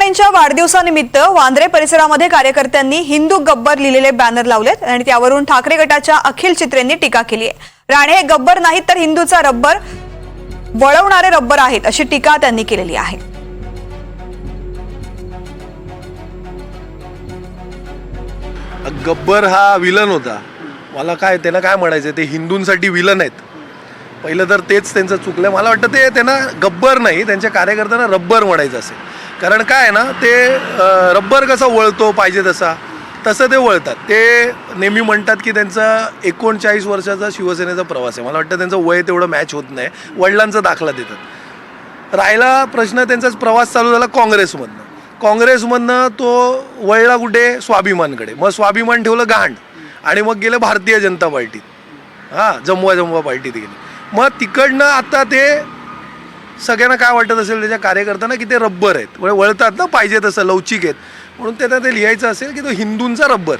राणेंच्या वाढदिवसानिमित्त वांद्रे परिसरामध्ये कार्यकर्त्यांनी हिंदू गब्बर लिहिलेले बॅनर लावलेत आणि त्यावरून ठाकरे गटाच्या अखिल चित्रेंनी टीका केली आहे। राणे हे गब्बर नाहीत तर हिंदूचा रब्बर वळवणारे रब्बर आहेत अशी टीका त्यांनी केलेली आहे। गब्बर हा विलन होता। मला काय त्यांना काय म्हणायचं, ते हिंदूंसाठी विलन आहेत। पहिलं तर तेच त्यांचं चुकलं। मला वाटतं ते त्यांना गब्बर नाही, त्यांच्या कार्यकर्त्यांना रब्बर म्हणायचं असेल। कारण काय आहे ना, ते रब्बर कसा वळतो पाहिजे तसं ते वळतात। ते नेहमी म्हणतात की त्यांचा 39 वर्षाचा शिवसेनेचा प्रवास आहे। मला वाटतं त्यांचं वय तेवढं मॅच होत नाही, वडिलांचा दाखला देतात। राहिला प्रश्न त्यांचाच प्रवास चालू झाला काँग्रेसमधनं तो वळला कुठे, स्वाभिमानकडे। मग स्वाभिमान ठेवलं गहाण आणि मग गेलं भारतीय जनता पार्टीत। जमवा पार्टीत गेले। मग तिकडनं आता ते सगळ्यांना काय वाटत असेल त्याच्या कार्यकर्त्यांना की ते रब्बर आहेत, वळतात ना पाहिजे तसं, लवचिक आहेत, म्हणून त्यांना ते लिहायचं असेल की तो हिंदूंचा रब्बर।